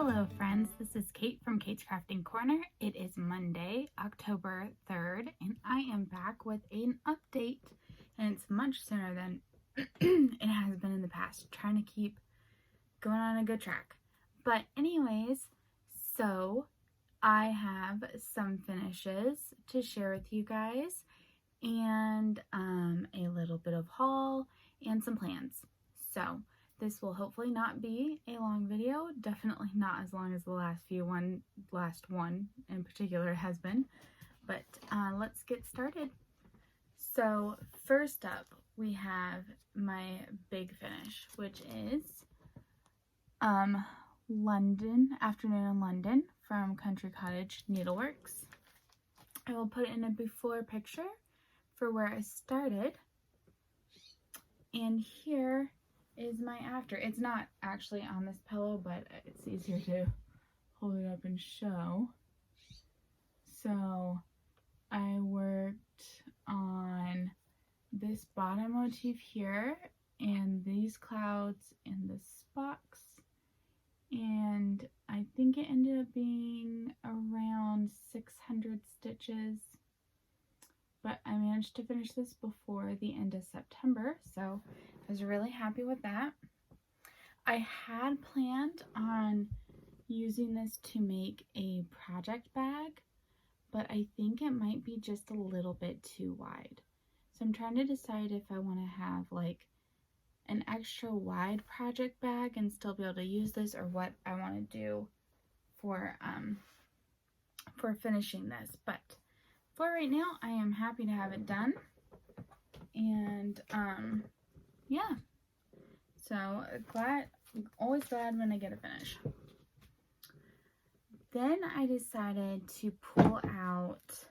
Hello friends, this is Kate from Kate's Crafting Corner. It is Monday, October 3rd, and I am back with an update, and it's much sooner than it has been in the past, trying to keep going on a good track. But anyways, so I have some finishes to share with you guys, and a little bit of haul and some plans. So this will hopefully not be a long video, definitely not as long as the last one in particular has been, but let's get started. So first up, we have my big finish, which is Afternoon in London from Cottage Needleworks. I will put in a before picture for where I started, and here is my after. It's not actually on this pillow, but it's easier to hold it up and show. So I worked on this bottom motif here, and these clouds and the sparks, and I think it ended up being around 600 stitches, but I managed to finish this before the end of September, so I was really happy with that. I had planned on using this to make a project bag, but I think it might be just a little bit too wide. So I'm trying to decide if I want to have like an extra wide project bag and still be able to use this, or what I want to do for finishing this. But for right now, I am happy to have it done. And yeah, so always glad when I get a finish. Then I decided to pull out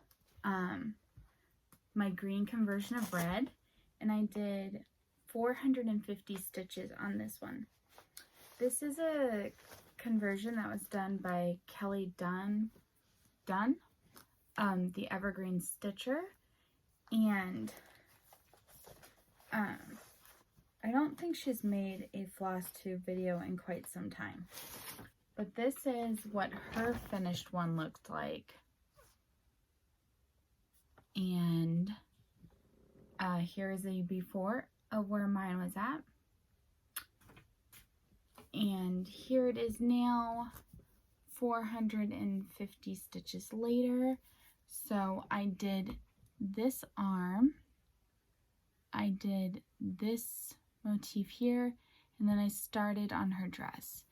my green conversion of red, and I did 450 stitches on this one. This is a conversion that was done by Kelly Dunn, the Evergreen stitcher, and I don't think she's made a Flosstube video in quite some time, but this is what her finished one looked like. And here is a before of where mine was at, and here it is now 450 stitches later. So I did this arm, I did this motif here, and then I started on her dress,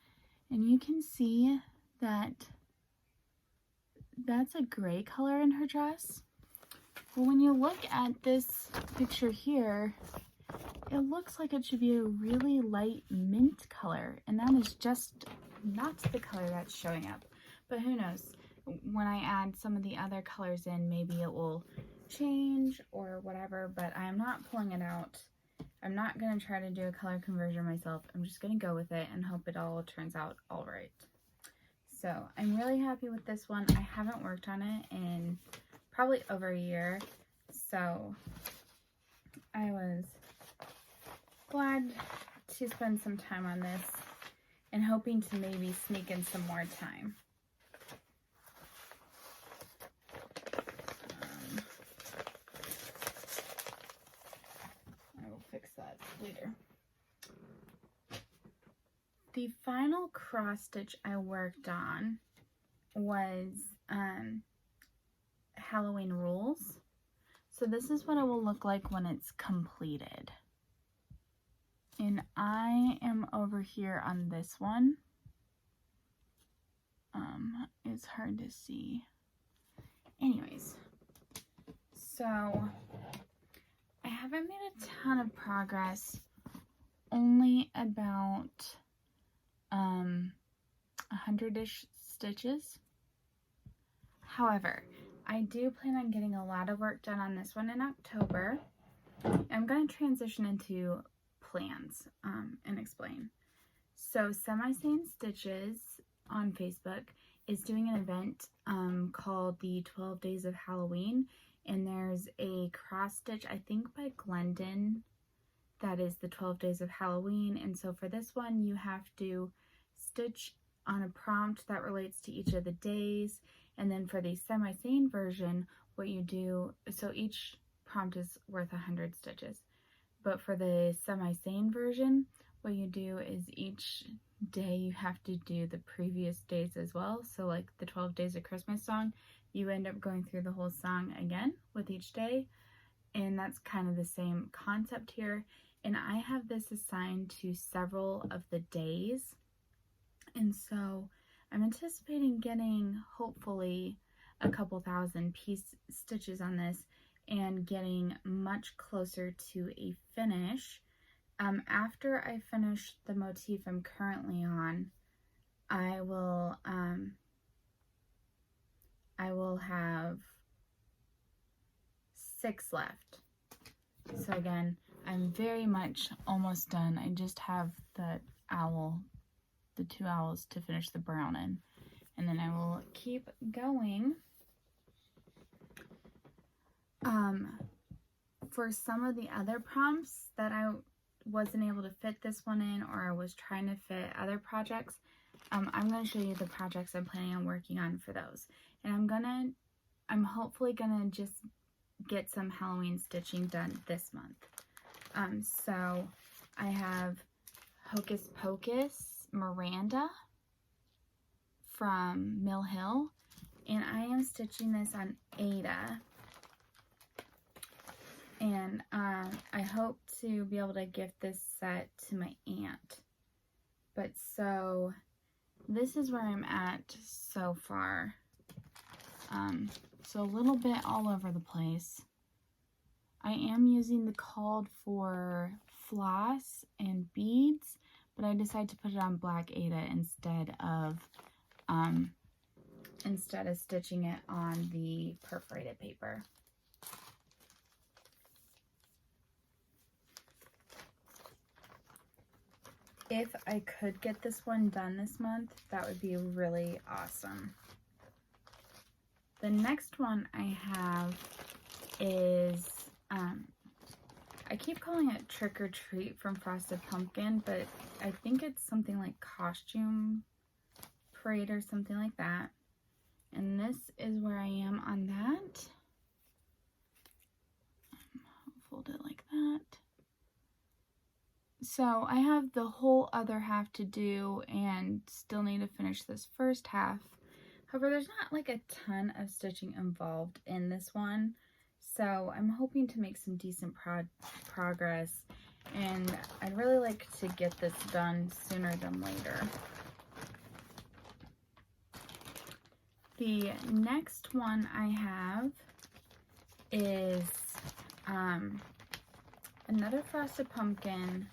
and you can see that that's a gray color in her dress. Well, when you look at this picture here, it looks like it should be a really light mint color, and that is just not the color that's showing up. But who knows, when I add some of the other colors in, maybe it will change or whatever, but I'm not pulling it out. I'm not going to try to do a color conversion myself. I'm just going to go with it and hope it all turns out all right. So I'm really happy with this one. I haven't worked on it in probably over a year, so I was glad to spend some time on this and hoping to maybe sneak in some more time. I will fix that later. The final cross stitch I worked on was Halloween Rules. So this is what it will look like when it's completed. And I am over here on this one. It's hard to see. Anyways, so I haven't made a ton of progress, only about 100-ish stitches. However, I do plan on getting a lot of work done on this one in October. I'm going to transition into plans and explain. So Semi-Sane Stitches on Facebook is doing an event called the 12 Days of Halloween, and there's a cross stitch, I think by Glendon, that is the 12 Days of Halloween. And so for this one, you have to stitch on a prompt that relates to each of the days. And then for the semi-sane version, what you do, so each prompt is worth 100 stitches. But for the semi-sane version, what you do is each day you have to do the previous days as well. So like the 12 Days of Christmas song, you end up going through the whole song again with each day. And that's kind of the same concept here. And I have this assigned to several of the days. And so I'm anticipating getting hopefully a couple thousand piece stitches on this and getting much closer to a finish. After I finish the motif I'm currently on, I will have 6 left. So again, I'm very much almost done. I just have the the 2 owls to finish the brown in, and then I will keep going. For some of the other prompts that I wasn't able to fit this one in, or I was trying to fit other projects, I'm going to show you the projects I'm planning on working on for those. And I'm hopefully gonna just get some Halloween stitching done this month. So I have Hocus Pocus Miranda from Mill Hill, and I am stitching this on Ada. And I hope to be able to gift this set to my aunt. But so this is where I'm at so far. So a little bit all over the place. I am using the called for floss and beads, but I decided to put it on black Ada instead of stitching it on the perforated paper. If I could get this one done this month, that would be really awesome. The next one I have is, I keep calling it Trick or Treat from Frosted Pumpkin, but I think it's something like Costume Parade or something like that. And this is where I am on that. Fold it like that. So I have the whole other half to do and still need to finish this first half. However, there's not like a ton of stitching involved in this one, so I'm hoping to make some decent progress, and I'd really like to get this done sooner than later. The next one I have is another Frosted Pumpkin.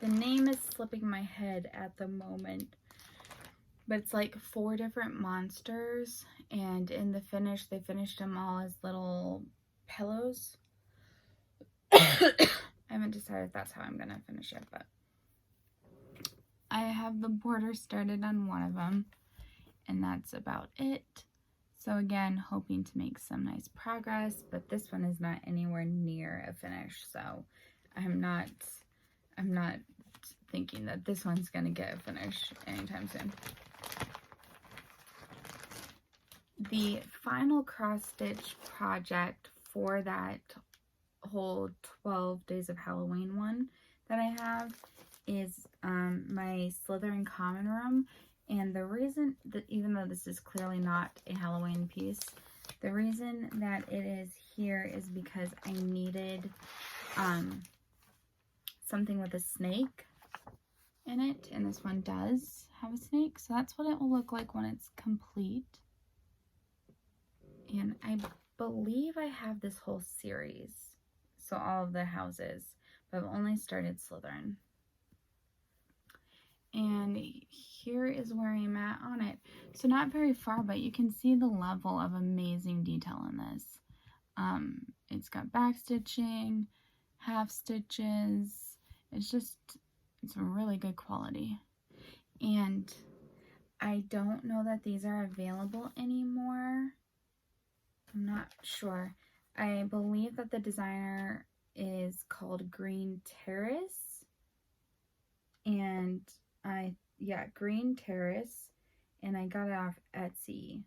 The name is slipping my head at the moment, but it's like 4 different monsters, and in the finish, they finished them all as little pillows. I haven't decided if that's how I'm gonna finish it, but I have the border started on one of them, and that's about it. So again, hoping to make some nice progress, but this one is not anywhere near a finish, so I'm not thinking that this one's gonna get a finish anytime soon. The final cross stitch project for that whole 12 Days of Halloween one that I have is my Slytherin Common Room. And the reason that, even though this is clearly not a Halloween piece, the reason that it is here is because I needed something with a snake in it, and this one does have a snake, so that's what it will look like when it's complete. And I believe I have this whole series, so all of the houses, but I've only started Slytherin. And here is where I'm at on it. So not very far, but you can see the level of amazing detail in this. It's got back stitching, half stitches. It's a really good quality. And I don't know that these are available anymore. I'm not sure. I believe that the designer is called Terrace, and I yeah, Green Terrace, and I got it off Etsy.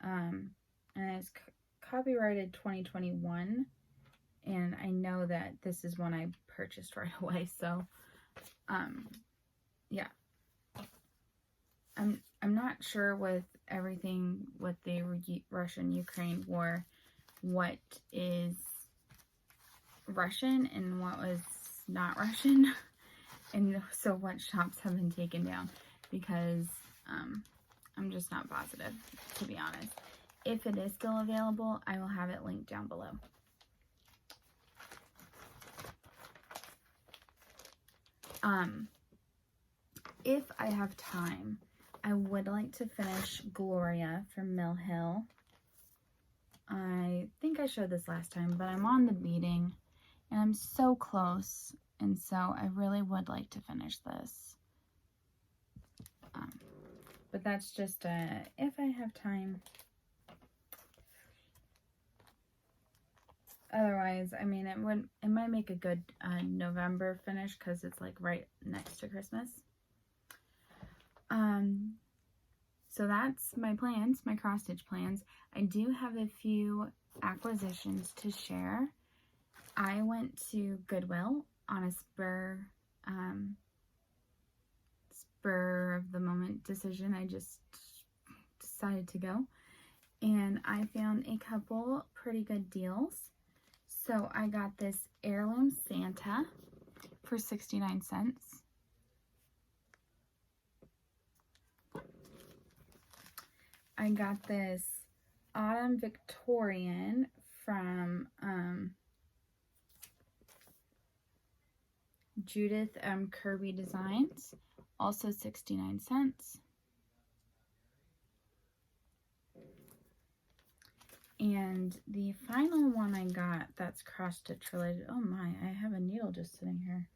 And it's copyrighted 2021, and I know that this is one I purchased right away, so yeah. I'm not sure with everything with the Russian-Ukraine war what is Russian and what was not Russian, and so what shops have been taken down, because I'm just not positive, to be honest. If it is still available, I will have it linked down below. If I have time, I would like to finish Gloria from Mill Hill. I think I showed this last time, but I'm on the beading, and I'm so close, and so I really would like to finish this. But that's just if I have time. Otherwise, I mean, it might make a good November finish, because it's like right next to Christmas. So that's my plans, my cross stitch plans. I do have a few acquisitions to share. I went to Goodwill on a spur of the moment decision. I just decided to go, and I found a couple pretty good deals. So I got this heirloom Santa for 69 cents. I got this Autumn Victorian from Judith Kirby Designs, also 69 cents. And the final one I got that's cross-stitch related, oh my, I have a needle just sitting here.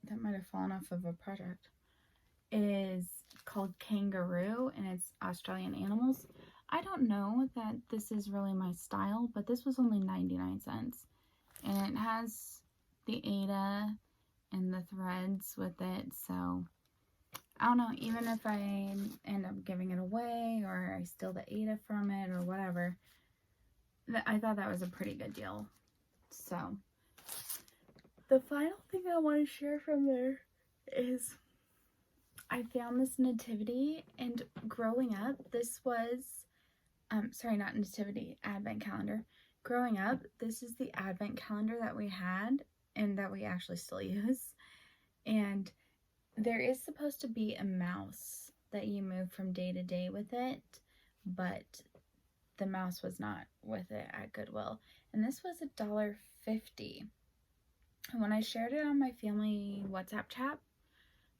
That might have fallen off of a project. It is called Kangaroo, and it's Australian animals. I don't know that this is really my style, but this was only 99 cents. And it has the Ada and the threads with it, so I don't know, even if I end up giving it away or I steal the Ada from it or whatever, I thought that was a pretty good deal. So the final thing I want to share from there is I found this nativity, and growing up, this was, sorry, not nativity, advent calendar. Growing up, this is the advent calendar that we had and that we actually still use. And there is supposed to be a mouse that you move from day to day with it, but the mouse was not with it at Goodwill. And this was $1.50. And when I shared it on my family WhatsApp chat,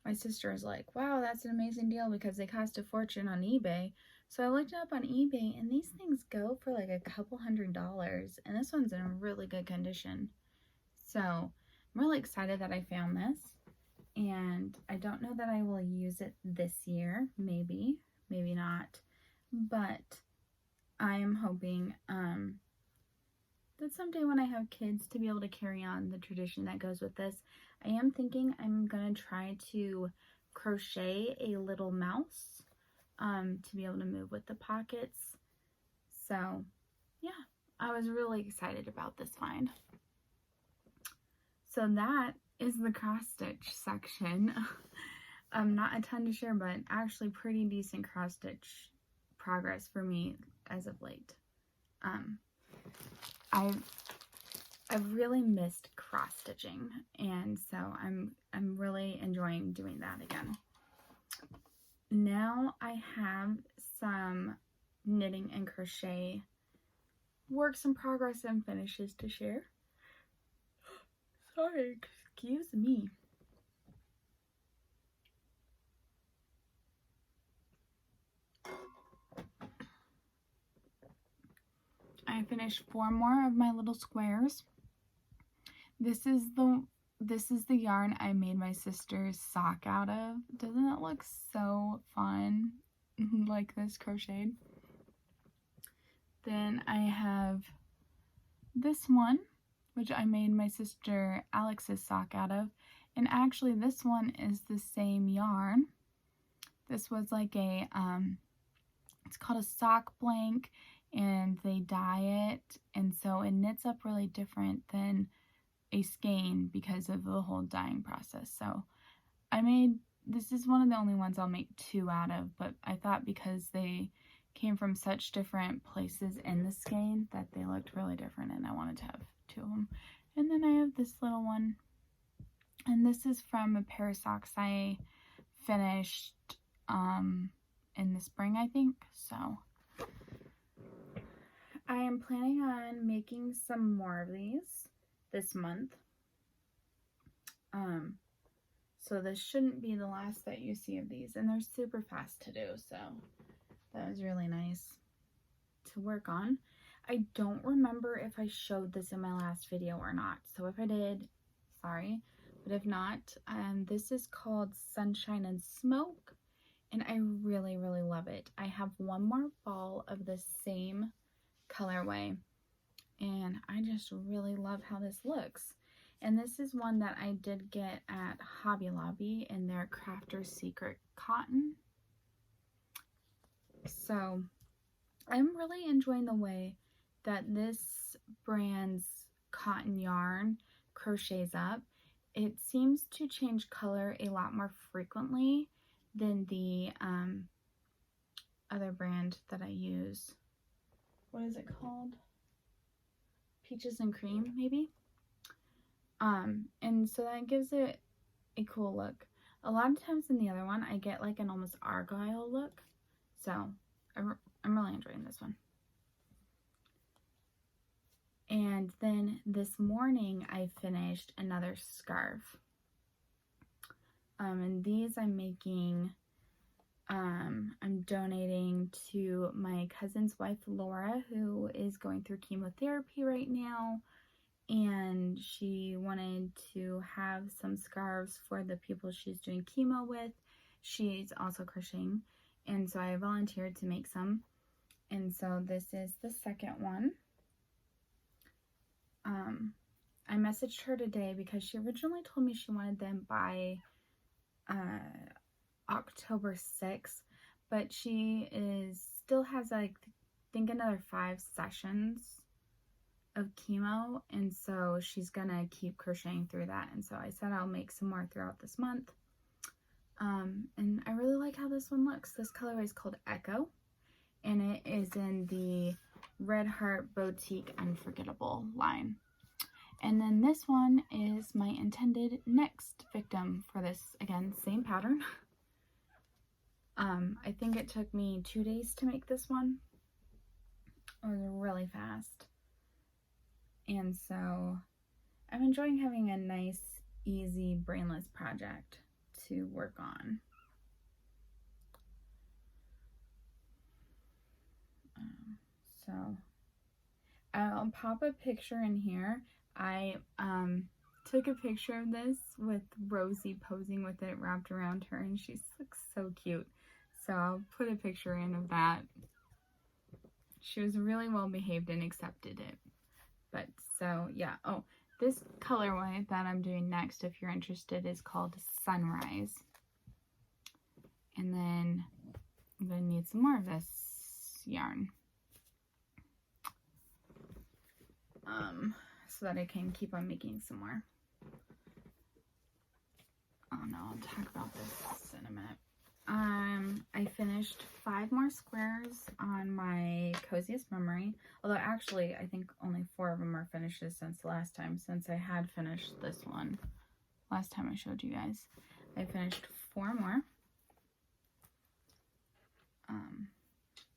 my sister was like, wow, that's an amazing deal, because they cost a fortune on eBay. So I looked it up on eBay, and these things go for like a couple $100s, and this one's in really good condition. So I'm really excited that I found this, and I don't know that I will use it this year. Maybe not, but I am hoping that someday when I have kids, to be able to carry on the tradition that goes with this. I am thinking I'm going to try to crochet a little mouse to be able to move with the pockets. So yeah, I was really excited about this find. So that is the cross stitch section. Not a ton to share, but actually pretty decent cross stitch progress for me as of late. I've really missed cross stitching, and so I'm really enjoying doing that again. Now I have some knitting and crochet works in progress and finishes to share. Sorry, excuse me. I finished 4 more of my little squares. This is the yarn I made my sister's sock out of. Doesn't it look so fun? Like this crocheted. Then I have this one, which I made my sister Alex's sock out of. And actually this one is the same yarn. This was like a, it's called a sock blank, and they dye it, and so it knits up really different than a skein because of the whole dyeing process. So I made, this is one of the only ones I'll make 2 out of, but I thought because they came from such different places in the skein that they looked really different, and I wanted to have 2 of them. And then I have this little one, and this is from a pair of socks I finished in the spring, I think. So I am planning on making some more of these this month. So this shouldn't be the last that you see of these, and they're super fast to do, so that was really nice to work on. I don't remember if I showed this in my last video or not, so if I did, sorry, but if not, this is called Sunshine and Smoke, and I really, really love it. I have one more ball of the same colorway, and I just really love how this looks. And this is one that I did get at Hobby Lobby in their Crafter's Secret cotton. So I'm really enjoying the way that this brand's cotton yarn crochets up. It seems to change color a lot more frequently than the other brand that I use. What is it called? Peaches and Cream, maybe? And so that gives it a cool look. A lot of times in the other one, I get like an almost argyle look. So I'm really enjoying this one. And then this morning, I finished another scarf. And these I'm making, I'm donating to my cousin's wife, Laura, who is going through chemotherapy right now. And she wanted to have some scarves for the people she's doing chemo with. She's also crocheting, and so I volunteered to make some. And so this is the second one. I messaged her today because she originally told me she wanted them by October 6th, but she still has, like, I think another 5 sessions of chemo, and so she's gonna keep crocheting through that. And so I said I'll make some more throughout this month. And I really like how this one looks. This colorway is called Echo, and it is in the Red Heart Boutique Unforgettable line. And then this one is my intended next victim for this, again, same pattern. I think it took me 2 days to make this one. It was really fast. And so I'm enjoying having a nice, easy, brainless project to work on. So I'll pop a picture in here. I took a picture of this with Rosie posing with it wrapped around her, and she looks so cute. So I'll put a picture in of that. She was really well behaved and accepted it. But so yeah, oh, this colorway that I'm doing next, if you're interested, is called Sunrise. And then I'm going to need some more of this yarn. So that I can keep on making some more. Oh no, I'll talk about this in a minute. I finished 5 more squares on my Coziest Memory. Although actually, I think only 4 of them are finishes since the last time, since I had finished this one last time I showed you guys. I finished 4 more.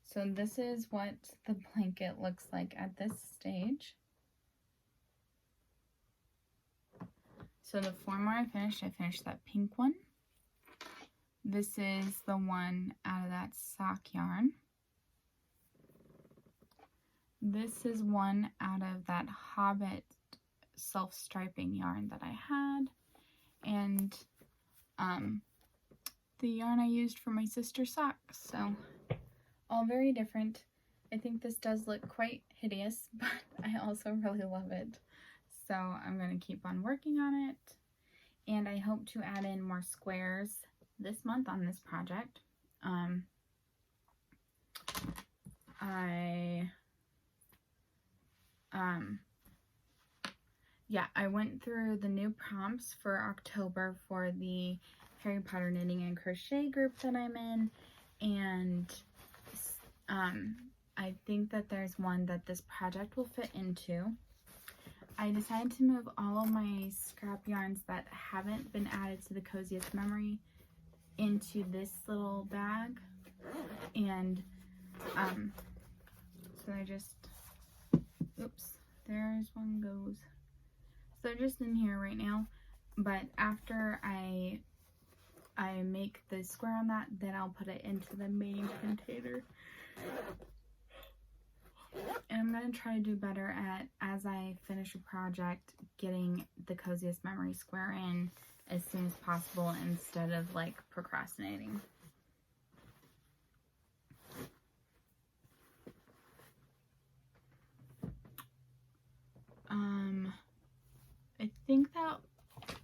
So this is what the blanket looks like at this stage. So the 4 more I finished that pink one. This is the one out of that sock yarn. This is one out of that Hobbit self-striping yarn that I had. And the yarn I used for my sister's socks. So all very different. I think this does look quite hideous, but I also really love it. So I'm going to keep on working on it. And I hope to add in more squares this month on this project. I went through the new prompts for October for the Harry Potter knitting and crochet group that I'm in, and I think that there's one that this project will fit into. I decided to move all of my scrap yarns that haven't been added to the Coziest Memory into this little bag, and so they're just, oops, there's one goes. So they're just in here right now, but after I make the square on that, then I'll put it into the main container. And I'm going to try to do better at, as I finish a project, getting the Coziest Memory square in as soon as possible instead of like procrastinating. I think that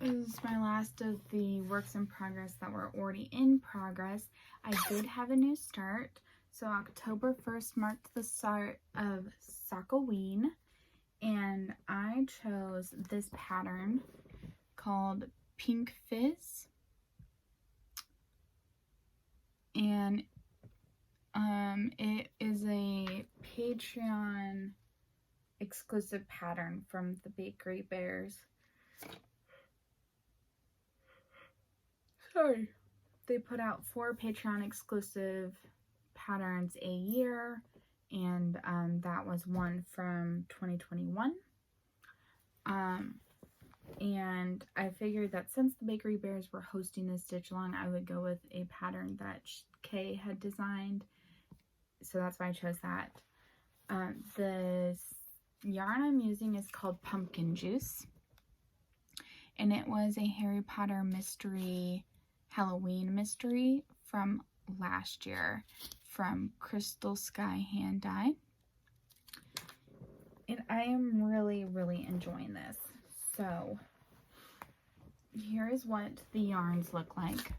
is my last of the works in progress that were already in progress. I did have a new start. So October 1st marked the start of Sockoween, and I chose this pattern called Pink Fizz, and it is a Patreon exclusive pattern from the Bakery Bears. Sorry. They put out 4 Patreon exclusive patterns a year, and that was one from 2021. And I figured that since the Bakery Bears were hosting this stitch along, I would go with a pattern that Kay had designed, so that's why I chose that. The yarn I'm using is called Pumpkin Juice, and it was a Harry Potter mystery, Halloween mystery from last year from Crystal Sky Hand Dye, and I am really enjoying this. So here is what the yarns look like.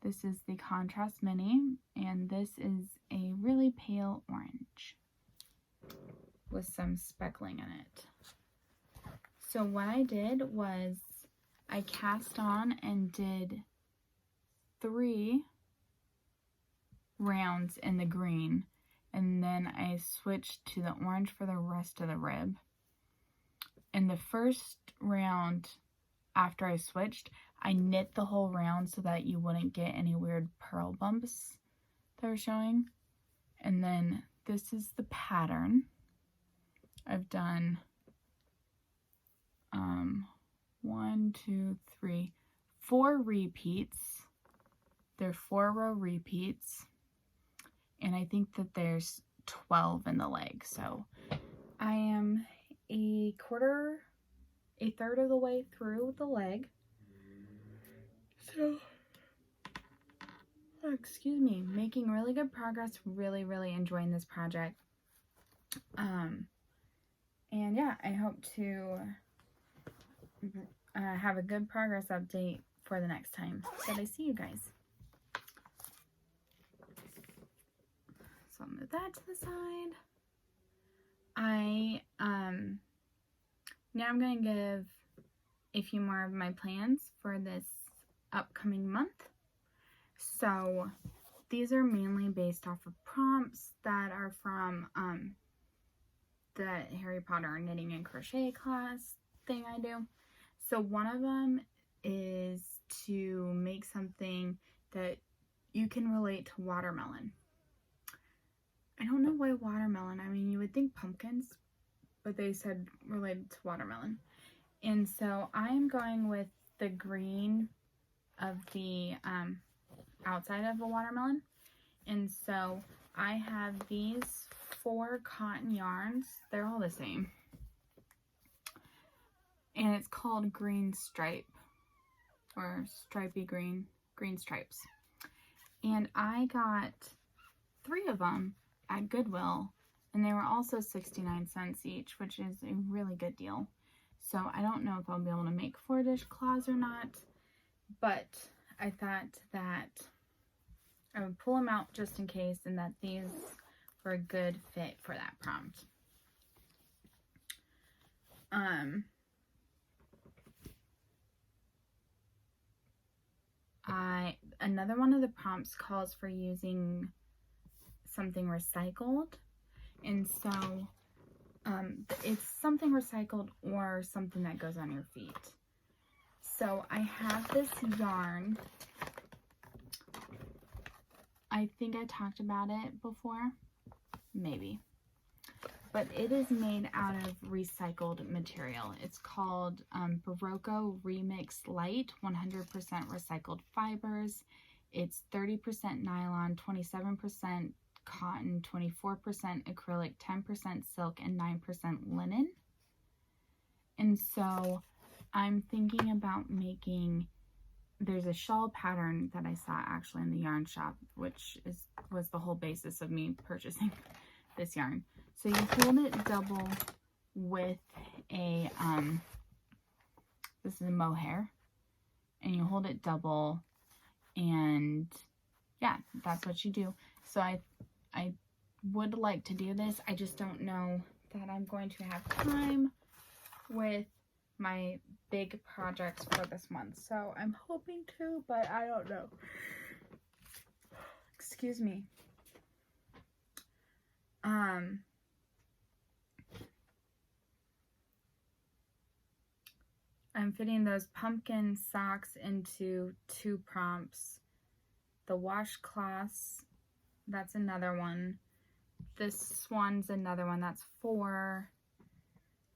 This is the Contrast Mini, and this is a really pale orange with some speckling in it. So what I did was I cast on and did 3 rounds in the green, and then I switched to the orange for the rest of the rib. In the first round, after I switched, I knit the whole round so that you wouldn't get any weird pearl bumps that were showing. And then this is the pattern. I've done 1, 2, 3, 4 repeats. They're 4-row repeats, and I think that there's 12 in the leg. So I am a third of the way through the leg. So, excuse me, making really good progress. Really enjoying this project. And yeah, I hope to have a good progress update for the next time that I see you guys. So I'll move that to the side. Now I'm going to give a few more of my plans for this upcoming month. So these are mainly based off of prompts that are from the Harry Potter knitting and crochet class thing I do. So one of them is to make something that you can relate to watermelon. I don't know why watermelon. I mean, you would think pumpkins, but they said related to watermelon. And so I'm going with the green of the outside of a watermelon. And so I have these 4 cotton yarns. They're all the same. And it's called Green Stripe, or Stripey Green Stripes. And I got 3 of them at Goodwill, and they were also 69 cents each, which is a really good deal. So I don't know if I'll be able to make 4-dish claws or not, but I thought that I would pull them out just in case, and that these were a good fit for that prompt. Another one of the prompts calls for using something recycled, and so it's something recycled or something that goes on your feet. So I have this yarn. I think I talked about it before, maybe, but it is made out of recycled material. It's called Barocco Remix Light, 100% recycled fibers. It's 30% nylon, 27% cotton, 24% acrylic, 10% silk, and 9% linen. And so I'm thinking about making, there's a shawl pattern that I saw actually in the yarn shop, which was the whole basis of me purchasing this yarn. So you hold it double with a, this is a mohair, and you hold it double, and yeah, that's what you do. So I would like to do this. I just don't know that I'm going to have time with my big projects for this month. So I'm hoping to, but I don't know. Excuse me. I'm fitting those pumpkin socks into 2 prompts. The washcloths, that's another one. This one's another one, that's 4.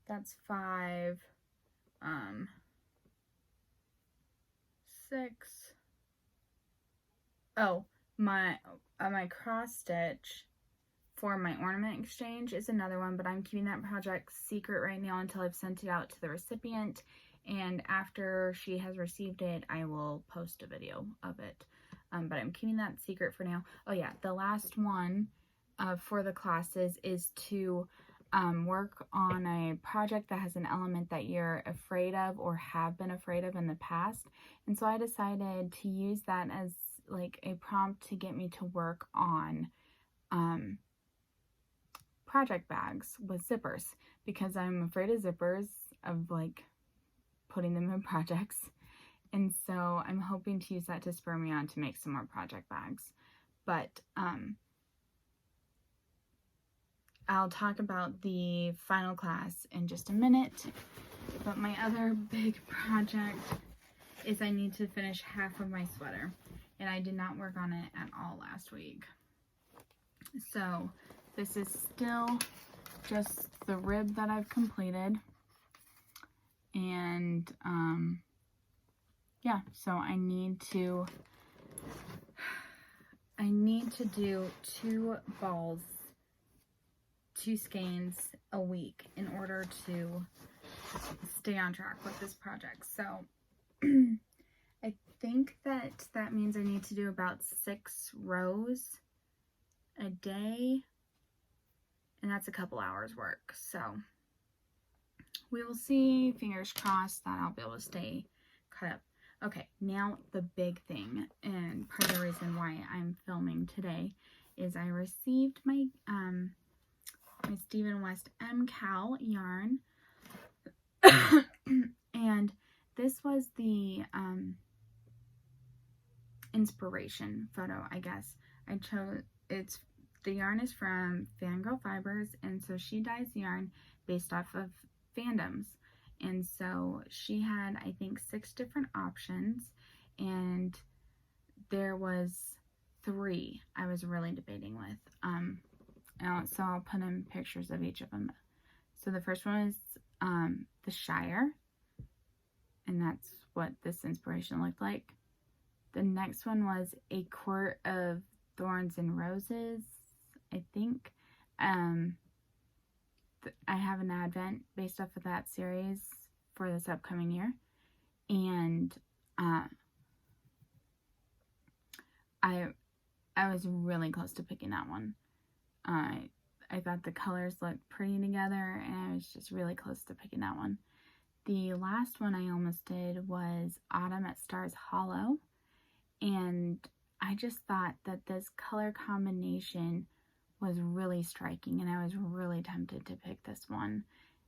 That's 5. 6. Oh, my cross stitch for my ornament exchange is another one, but I'm keeping that project secret right now until I've sent it out to the recipient. And after she has received it, I will post a video of it. But I'm keeping that secret for now. Oh yeah, the last one for the classes is to work on a project that has an element that you're afraid of or have been afraid of in the past. And so I decided to use that as like a prompt to get me to work on project bags with zippers, because I'm afraid of zippers, of like putting them in projects. And so I'm hoping to use that to spur me on to make some more project bags. But I'll talk about the final class in just a minute. But my other big project is I need to finish half of my sweater. And I did not work on it at all last week. So this is still just the rib that I've completed. And yeah, so I need to do 2 balls, 2 skeins a week in order to stay on track with this project. So I think that means I need to do about 6 rows a day, and that's a couple hours work. So we will see, fingers crossed that I'll be able to stay caught up. Okay, now the big thing, and part of the reason why I'm filming today, is I received my my Stephen West MCal yarn. And this was the inspiration photo, I guess. I chose, the yarn is from Fangirl Fibers, and so she dyes yarn based off of fandoms. And so she had, I think, 6 different options, and there was 3 I was really debating with. So I'll put in pictures of each of them. So the first one is the Shire, and that's what this inspiration looked like. The next one was A Court of Thorns and Roses, I think. I have an advent based off of that series for this upcoming year, and I was really close to picking that one. I thought the colors looked pretty together, and I was just really close to picking that one. The last one I almost did was Autumn at Stars Hollow, and I just thought that this color combination was really striking, and I was really tempted to pick this one.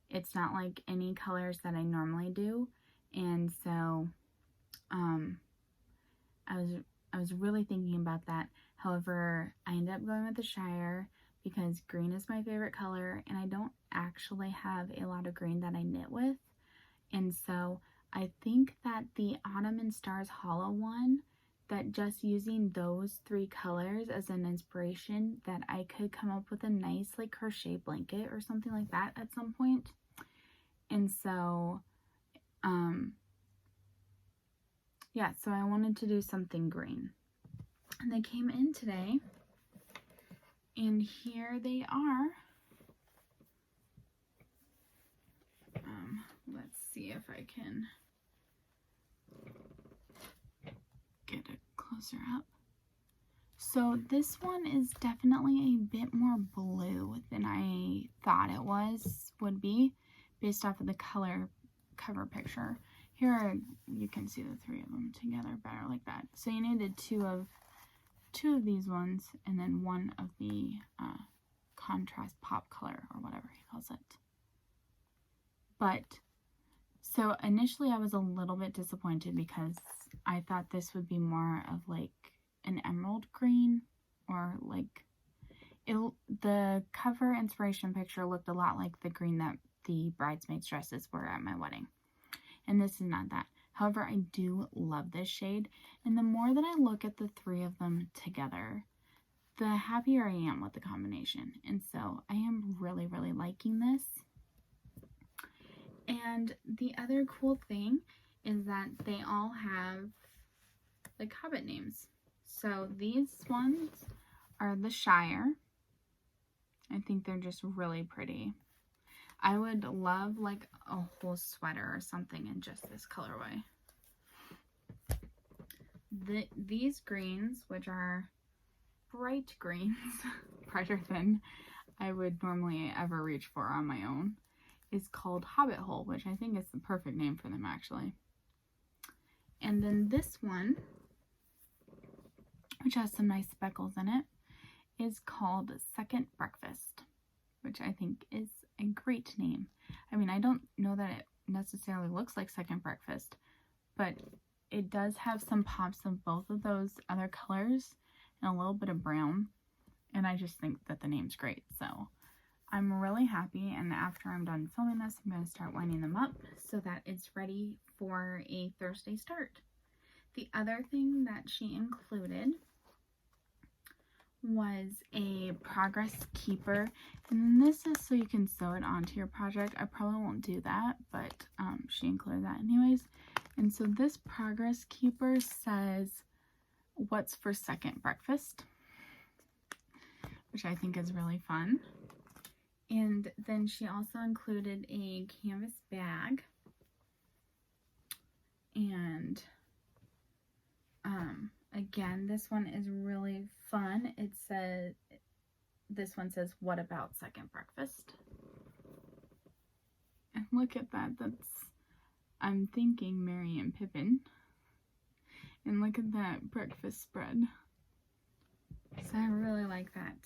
It's not like any colors that I normally do, and so I was really thinking about that. However, I ended up going with the Shire because green is my favorite color, and I don't actually have a lot of green that I knit with, and so I think that the Autumn and Stars Hollow one, that just using those 3 colors as an inspiration, that I could come up with a nice like crochet blanket or something like that at some point. And so yeah, so I wanted to do something green, and they came in today, and here they are. Let's see if I can get it closer up. So this one is definitely a bit more blue than I thought it would be based off of the cover picture. Here you can see the 3 of them together better like that. So you needed two of these ones, and then 1 of the contrast pop color or whatever he calls it. But so initially I was a little bit disappointed because I thought this would be more of like an emerald green, or like the cover inspiration picture looked a lot like the green that the bridesmaids dresses were at my wedding, and this is not that. However, I do love this shade, and the more that I look at the 3 of them together, the happier I am with the combination, and so I am really liking this. And the other cool thing is that they all have like hobbit names. So these ones are the Shire. I think they're just really pretty. I would love like a whole sweater or something in just this colorway. These greens, which are bright greens, brighter than I would normally ever reach for on my own, is called Hobbit Hole, which I think is the perfect name for them actually. And then this one, which has some nice speckles in it, is called Second Breakfast, which I think is a great name. I mean, I don't know that it necessarily looks like Second Breakfast, but it does have some pops of both of those other colors and a little bit of brown, and I just think that the name's great. So I'm really happy, and after I'm done filming this, I'm going to start winding them up so that it's ready for a Thursday start. The other thing that she included was a progress keeper, and this is so you can sew it onto your project. I probably won't do that, but she included that anyways. And so this progress keeper says, "What's for second breakfast?" which I think is really fun. And then she also included a canvas bag, and again, this one is really fun. It says, this one says, "What about second breakfast?" And look at that. I'm thinking Merry and Pippin. And look at that breakfast spread. So I really like that.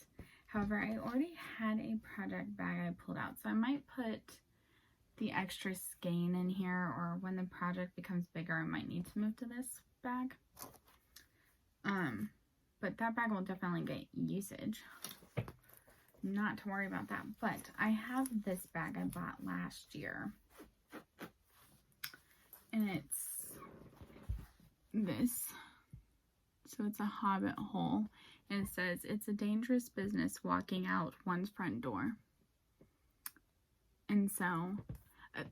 However, I already had a project bag I pulled out, so I might put the extra skein in here, or when the project becomes bigger, I might need to move to this bag. But that bag will definitely get usage. Not to worry about that. But I have this bag I bought last year, and it's this. So it's a hobbit hole, and it says, "It's a dangerous business walking out one's front door." And so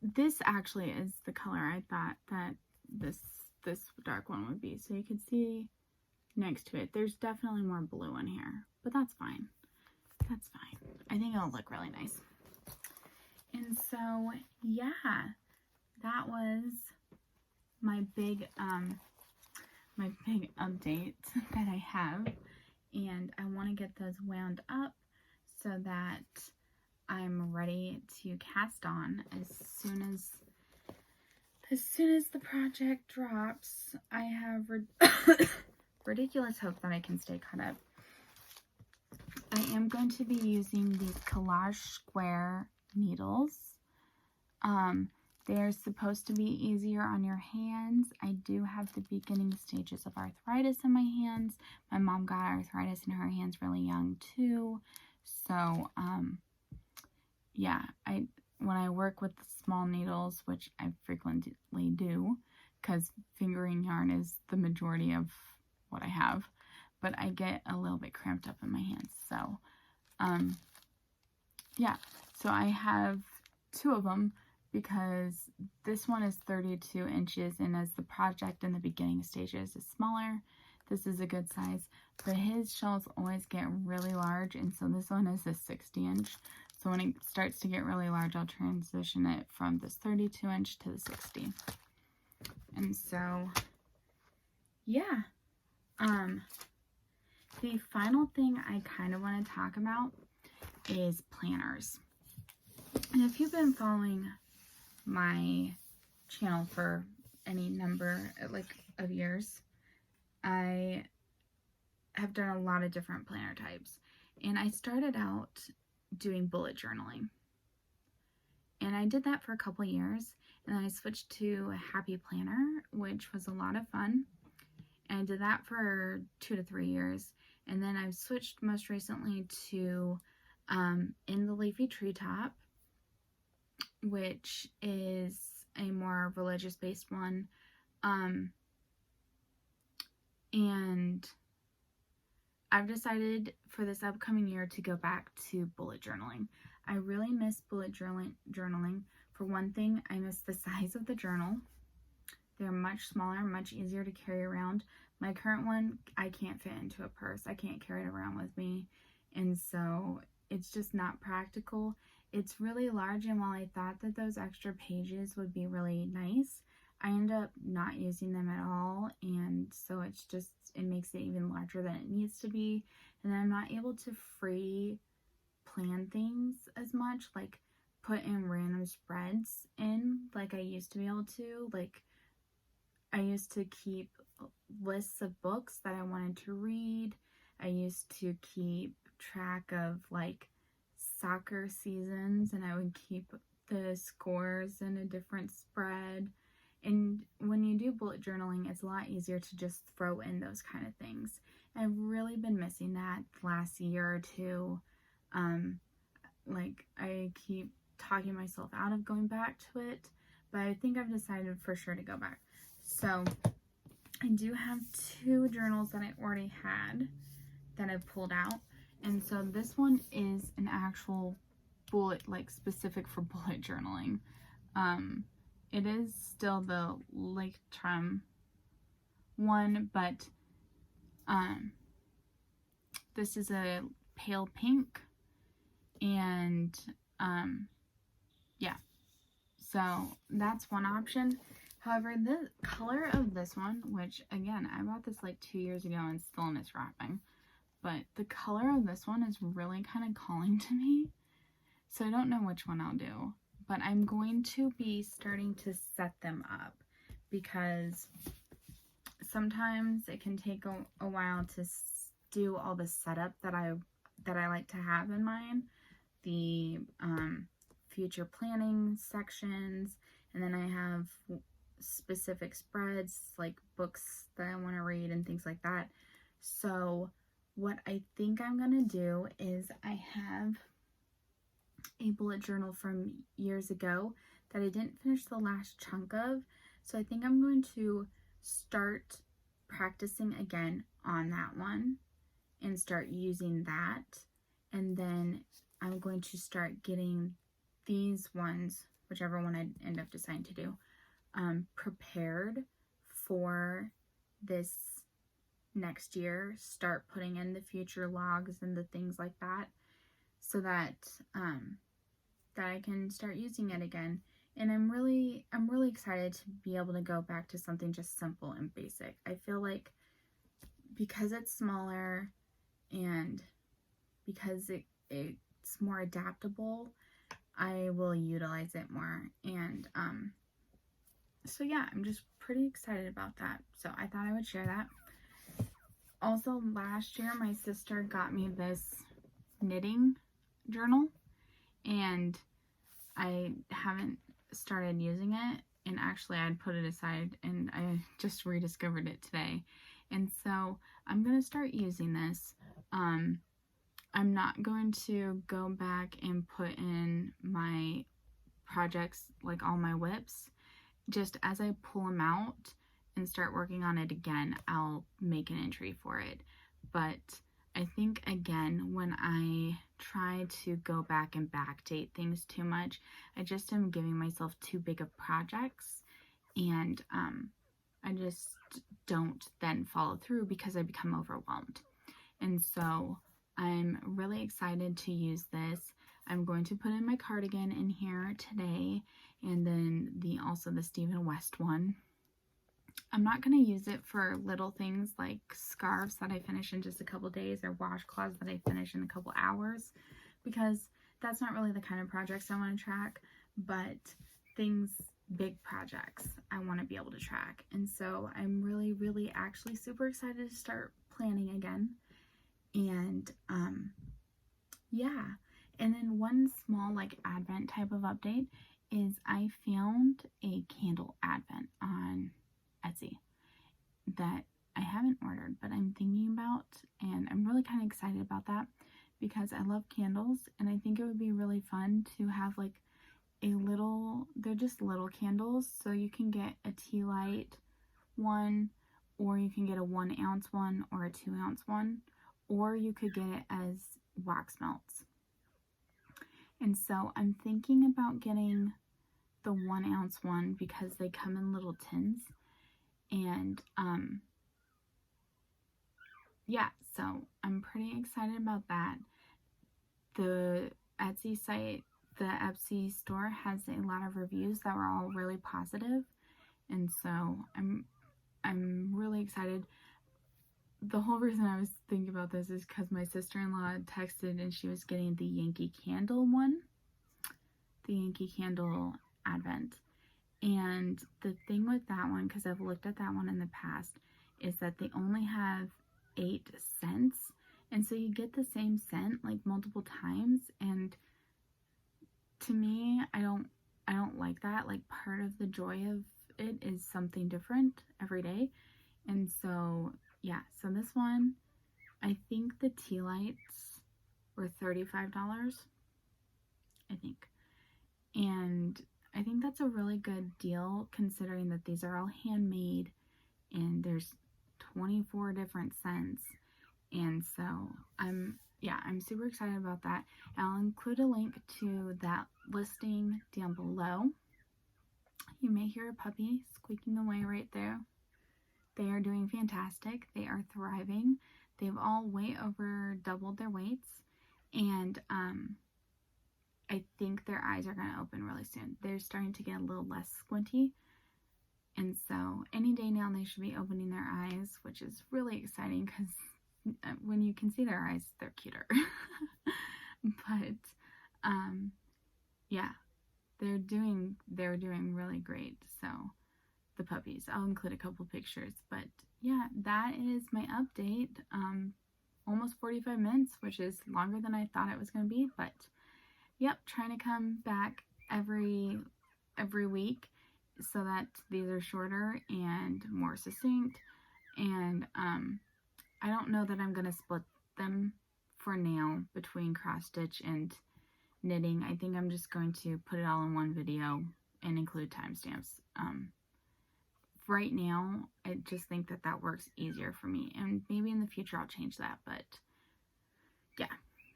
this actually is the color I thought that this dark one would be. So you can see next to it, there's definitely more blue in here, but that's fine. That's fine. I think it'll look really nice. And so, yeah, that was my big update that I have, and I want to get those wound up so that I'm ready to cast on as soon as the project drops. I have ridiculous hope that I can stay caught up. I am going to be using these collage square needles. They're supposed to be easier on your hands. I do have the beginning stages of arthritis in my hands. My mom got arthritis in her hands really young too. So, yeah, when I work with small needles, which I frequently do, because fingering yarn is the majority of what I have, but I get a little bit cramped up in my hands. So, yeah, so I have 2 of them, because this one is 32 inches, and as the project in the beginning stages is smaller, this is a good size, but his shells always get really large, and so this one is a 60 inch. So when it starts to get really large, I'll transition it from this 32 inch to the 60. And so, yeah. The final thing I kind of want to talk about is planners. And if you've been following my channel for any number of years, I have done a lot of different planner types, and I started out doing bullet journaling, and I did that for a couple years, and then I switched to a happy planner, which was a lot of fun, and I did that for 2 to 3 years, and then I've switched most recently to In the Leafy Treetop, which is a more religious-based one, and I've decided for this upcoming year to go back to bullet journaling. I really miss bullet journaling. For one thing, I miss the size of the journal. They're much smaller, much easier to carry around. My current one, I can't fit into a purse. I can't carry it around with me, and so it's just not practical. It's really large, and while I thought that those extra pages would be really nice, I end up not using them at all, and so it makes it even larger than it needs to be, and I'm not able to free plan things as much, like put in random spreads in like I used to be able to. Like, I used to keep lists of books that I wanted to read. I used to keep track of like soccer seasons, and I would keep the scores in a different spread. And when you do bullet journaling, it's a lot easier to just throw in those kind of things. I've really been missing that the last year or two. Like, I keep talking myself out of going back to it, but I think I've decided for sure to go back. So I do have 2 journals that I already had that I pulled out, and so this one is an actual bullet, like specific for bullet journaling. It is still the Lake Trum one, but this is a pale pink, and yeah, so that's one option. However, the color of this one, which again, I bought this like 2 years ago and still in its wrapping, but the color of this one is really kind of calling to me, so I don't know which one I'll do. But I'm going to be starting to set them up, because sometimes it can take a while to do all the setup that I like to have in mind. The future planning sections, and then I have specific spreads like books that I want to read and things like that. So what I think I'm going to do is, I have a bullet journal from years ago that I didn't finish the last chunk of, so I think I'm going to start practicing again on that one and start using that, and then I'm going to start getting these ones, whichever one I end up deciding to do, prepared for this next year, start putting in the future logs and the things like that, so that that I can start using it again. And I'm really excited to be able to go back to something just simple and basic. I feel like because it's smaller and because it's more adaptable, I will utilize it more. And so yeah, I'm just pretty excited about that. So I thought I would share that. Also, last year my sister got me this knitting journal, and I haven't started using it, and actually I'd put it aside and I just rediscovered it today, and so I'm gonna start using this. I'm not going to go back and put in my projects, like all my whips. Just as I pull them out and start working on it again, I'll make an entry for it. But I think, again, when I try to go back and backdate things too much, I just am giving myself too big of projects, and I just don't then follow through because I become overwhelmed. And so I'm really excited to use this. I'm going to put in my cardigan in here today, and then also the Stephen West one. I'm not going to use it for little things like scarves that I finish in just a couple days, or washcloths that I finish in a couple hours, because that's not really the kind of projects I want to track. But things, big projects, I want to be able to track. And so I'm really actually super excited to start planning again. And yeah, and then one small like advent type of update is I found a candle advent on Etsy that I haven't ordered, but I'm thinking about, and I'm really kind of excited about that because I love candles, and I think it would be really fun to have like a little, they're just little candles, so you can get a tea light one, or you can get a 1 ounce one or a 2 ounce one, or you could get it as wax melts. And so I'm thinking about getting the 1 ounce one because they come in little tins. And yeah, so I'm pretty excited about that. The Etsy site, the Etsy store, has a lot of reviews that were all really positive, and so I'm really excited. The whole reason I was thinking about this is because my sister-in-law texted and she was getting the Yankee Candle one, the Yankee Candle Advent. And the thing with that one, because I've looked at that one in the past, is that they only have 8 scents. And so you get the same scent like multiple times. And to me, I don't like that. Like, part of the joy of it is something different every day. And so yeah, so this one, I think the tea lights were $35, I think. And I think that's a really good deal considering that these are all handmade and there's 24 different scents. And so I'm super excited about that. I'll include a link to that listing down below. You may hear a puppy squeaking away right there. They are doing fantastic. They are thriving. They've all way over doubled their weights, and I think their eyes are going to open really soon. They're starting to get a little less squinty, and so any day now they should be opening their eyes, which is really exciting because when you can see their eyes, they're cuter. But yeah, they're doing really great. So the puppies, I'll include a couple pictures, but yeah, that is my update. Almost 45 minutes, which is longer than I thought it was going to be, but yep, trying to come back every week so that these are shorter and more succinct. And I don't know that I'm going to split them for now between cross stitch and knitting. I think I'm just going to put it all in one video and include timestamps. Right now, I just think that works easier for me, and maybe in the future I'll change that, but yeah,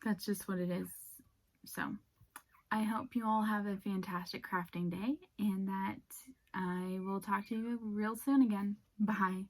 that's just what it is. So I hope you all have a fantastic crafting day, and that I will talk to you real soon again. Bye.